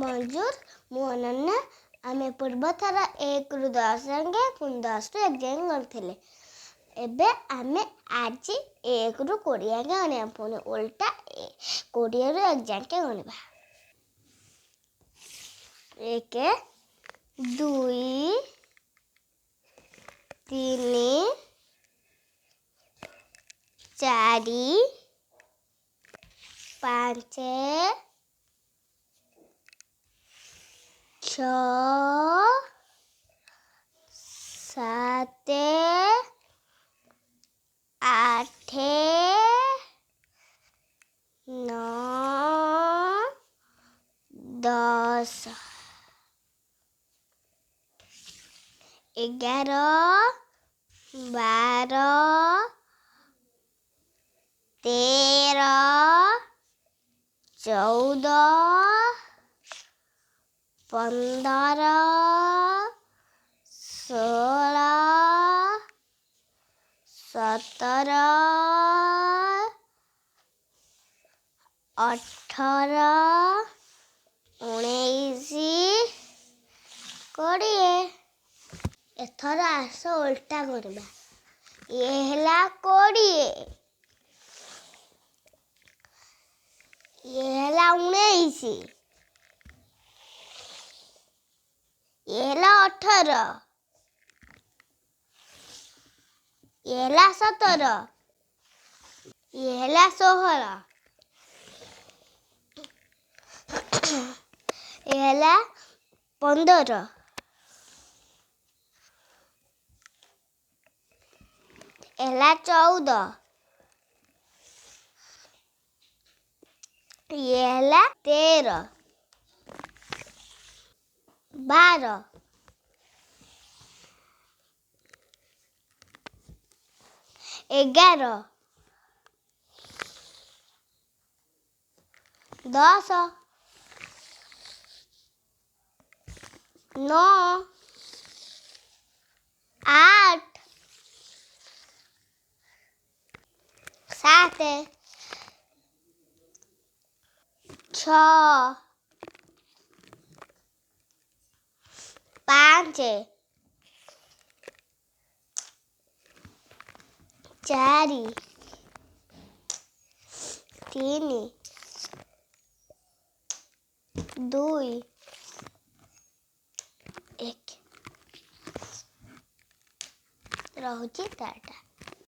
ମଞ୍ଜୁର, ମୁଁ ଅନନ୍ୟା। ଆମେ ପୂର୍ବ ଥର 1ରୁ 10 ଯାଏଁ ପୁଣି 10ରୁ 1 ଯାଏଁ ଗଣିଥିଲେ। ଏବେ ଆମେ ଆଜି 1ରୁ 20 ଯାଏଁ ଗଣିବା, ପୁଣି ଓଲଟା 20ରୁ 1 ଯାଏଁ ଗଣିବା। 1 2 3 4 5 6 7 8 9 10 11 12 13 14 15 16 17 18 19 20। ଏଥର ଆସ ଓଲଟା କରିବା। ଇଏ ହେଲା 20, ଇଏ ହେଲା 19, ଇଏ ହେଲା 18, ଇଏ ହେଲା 17, ଇଏ ହେଲା 16, ଇଏ ହେଲା 15, ହେଲା 14, ଇଏ ହେଲା 13, 12, 11, 10, 9, 8, 7, 6, 5, 4, 3, 2, 1। ରହୁଛି 4ଟା।